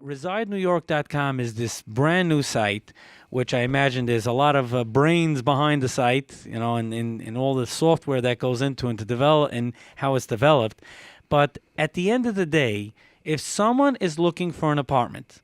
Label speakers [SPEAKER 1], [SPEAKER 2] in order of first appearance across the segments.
[SPEAKER 1] ResideNewYork.com is this brand new site, which I imagine there's a lot of brains behind the site, and all the software that goes into and to develop and how it's developed. But at the end of the day, if someone is looking for an apartment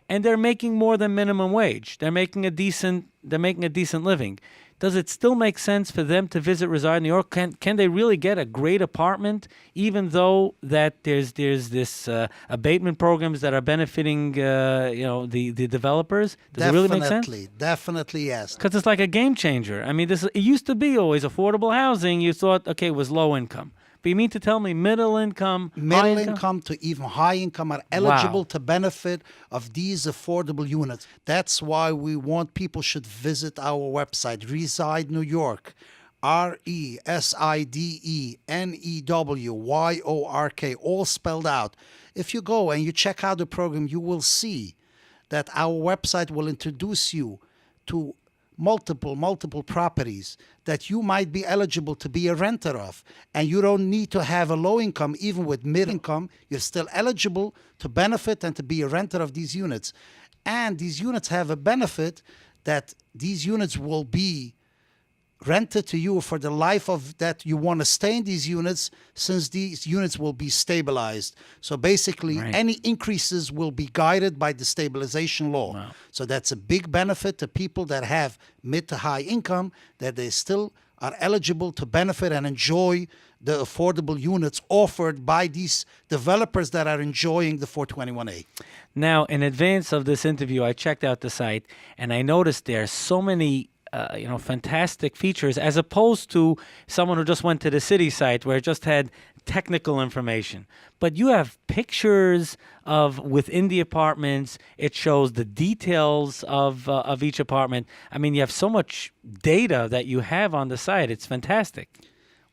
[SPEAKER 1] and they're making more than minimum wage, they're making a decent living, does it still make sense for them to visit Reside New York? Can they really get a great apartment, even though that there's this abatement programs that are benefiting the developers? Does it really make sense?
[SPEAKER 2] Definitely, yes.
[SPEAKER 1] Because it's like a game changer. I mean, it used to be always affordable housing. You thought, okay, it was low income. But you mean to tell me middle income
[SPEAKER 2] to even high income are eligible to benefit of these affordable units. That's why we want people should visit our website, Reside New York, ResideNewYork, all spelled out. If you go and you check out the program, you will see that our website will introduce you to multiple properties that you might be eligible to be a renter of. And you don't need to have a low income. Even with mid income, you're still eligible to benefit and to be a renter of these units. And these units have a benefit that these units will be rented to you for the life of that you want to stay in these units, since these units will be stabilized. So basically, any increases will be guided by the stabilization law.
[SPEAKER 1] Wow.
[SPEAKER 2] So that's a big benefit to people that have mid to high income, that they still are eligible to benefit and enjoy the affordable units offered by these developers that are enjoying the 421A.
[SPEAKER 1] Now, in advance of this interview, I checked out the site, and I noticed there are so many fantastic features, as opposed to someone who just went to the city site where it just had technical information. But you have pictures of within the apartments. It shows the details of each apartment. I mean, you have so much data that you have on the site. It's fantastic.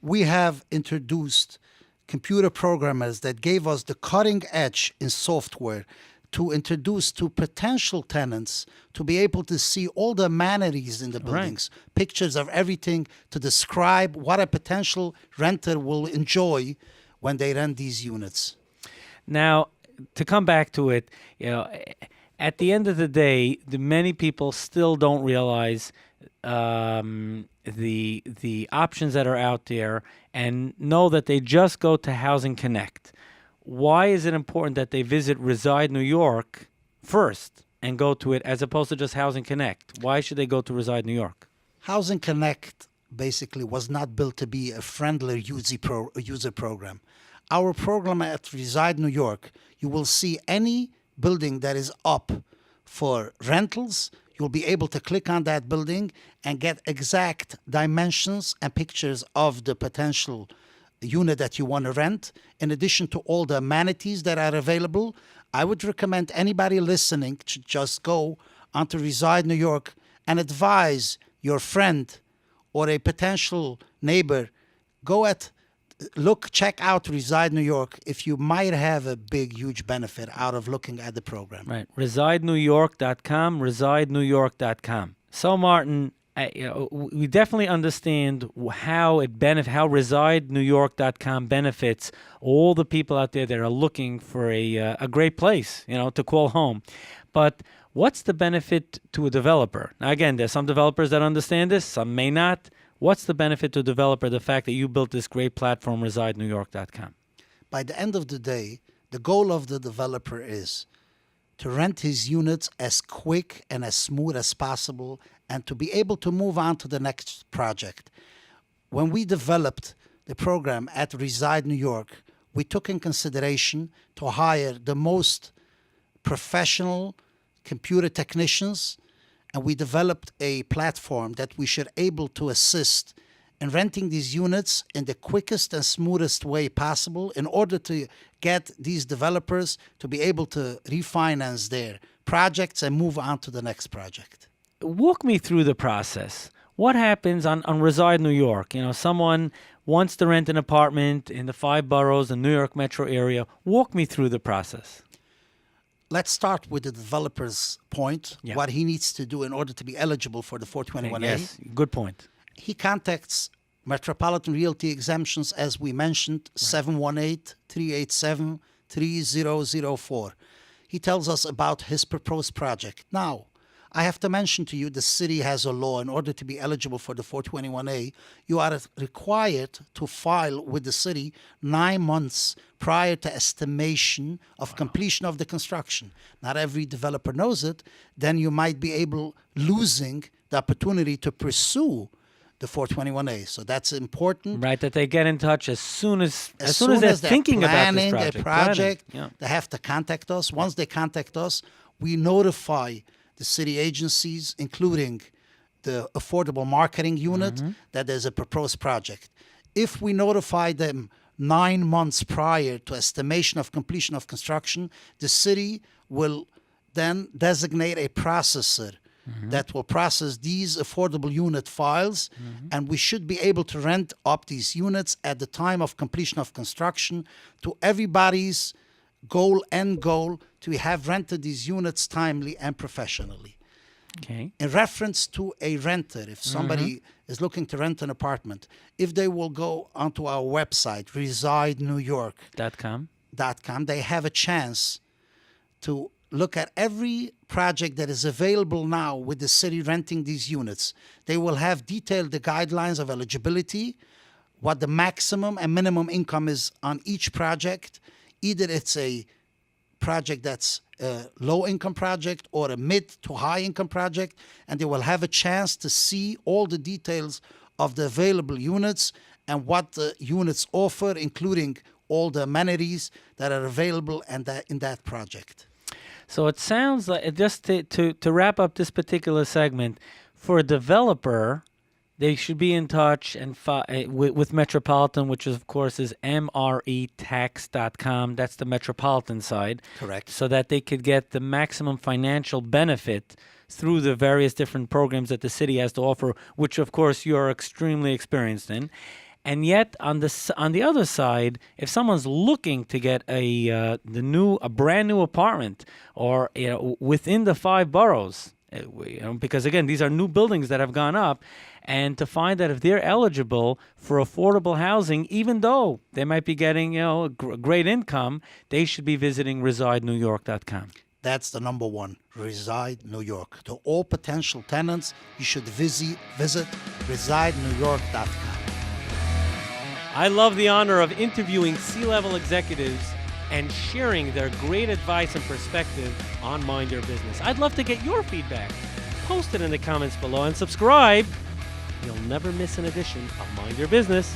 [SPEAKER 2] We have introduced computer programmers that gave us the cutting edge in software to introduce to potential tenants to be able to see all the amenities in the buildings, pictures of everything to describe what a potential renter will enjoy when they rent these units.
[SPEAKER 1] Now, to come back to it, at the end of the day, many people still don't realize the options that are out there and know that they just go to Housing Connect. Why is it important that they visit Reside New York first and go to it, as opposed to just Housing Connect? Why should they go to Reside New York?
[SPEAKER 2] Housing Connect basically was not built to be a friendly user program. Our program at Reside New York, you will see any building that is up for rentals. You'll be able to click on that building and get exact dimensions and pictures of the potential unit that you want to rent, in addition to all the amenities that are available. I would recommend anybody listening to just go onto Reside New York and advise your friend or a potential neighbor, check out Reside New York if you might have a huge benefit out of looking at the program.
[SPEAKER 1] Right. ResideNewYork.com, ResideNewYork.com. So, Martin, we definitely understand how ResideNewYork.com benefits all the people out there that are looking for a great place, to call home. But what's the benefit to a developer? Now, again, there's some developers that understand this, some may not. What's the benefit to a developer, the fact that you built this great platform, ResideNewYork.com?
[SPEAKER 2] By the end of the day, the goal of the developer is to rent his units as quick and as smooth as possible, and to be able to move on to the next project. When we developed the program at Reside New York, we took in consideration to hire the most professional computer technicians, and we developed a platform that we should able to assist in renting these units in the quickest and smoothest way possible, in order to get these developers to be able to refinance their projects and move on to the next project.
[SPEAKER 1] Walk me through the process. What happens on Reside New York? Someone wants to rent an apartment in the 5 boroughs, the New York metro area. Walk me through the process.
[SPEAKER 2] Let's start with the developer's point, what he needs to do in order to be eligible for the 421A.
[SPEAKER 1] Yes, good point.
[SPEAKER 2] He contacts Metropolitan Realty Exemptions, as we mentioned, 718-387-3004. he tells us about his proposed project. Now, I have to mention to you the city has a law. In order to be eligible for the 421A, you are required to file with the city 9 months prior to estimation of completion of the construction. Not every developer knows it. Then you might be losing the opportunity to pursue the 421A. So that's important.
[SPEAKER 1] Right, that they get in touch as soon as they're thinking about this
[SPEAKER 2] planning
[SPEAKER 1] project.
[SPEAKER 2] a project,
[SPEAKER 1] Yeah.
[SPEAKER 2] they have to contact us. Once they contact us, we notify the city agencies, including the affordable marketing unit, that there's a proposed project. If we notify them 9 months prior to estimation of completion of construction, the city will then designate a processor that will process these affordable unit files, and we should be able to rent up these units at the time of completion of construction to everybody's end goal to have rented these units timely and professionally.
[SPEAKER 1] Okay.
[SPEAKER 2] In reference to a renter, if somebody is looking to rent an apartment, if they will go onto our website, residenewyork.com,
[SPEAKER 1] .com.
[SPEAKER 2] they have a chance to look at every project that is available now with the city renting these units. They will have detailed the guidelines of eligibility, what the maximum and minimum income is on each project. Either it's a project that's a low income project or a mid to high income project, and they will have a chance to see all the details of the available units and what the units offer, including all the amenities that are available in that project.
[SPEAKER 1] So it sounds like, just to wrap up this particular segment, for a developer, they should be in touch and with Metropolitan, which of course is mretax.com. That's the Metropolitan side.
[SPEAKER 2] Correct.
[SPEAKER 1] So that they could get the maximum financial benefit through the various different programs that the city has to offer, which of course you're extremely experienced in. And yet, on the other side, if someone's looking to get a brand new apartment, or within the 5 boroughs, because again, these are new buildings that have gone up, and to find that if they're eligible for affordable housing, even though they might be getting a great income, they should be visiting ResideNewYork.com.
[SPEAKER 2] That's the number one, Reside New York. To all potential tenants, you should visit ResideNewYork.com.
[SPEAKER 3] I love the honor of interviewing C-level executives and sharing their great advice and perspective on Mind Your Business. I'd love to get your feedback. Post it in the comments below and subscribe. You'll never miss an edition of Mind Your Business.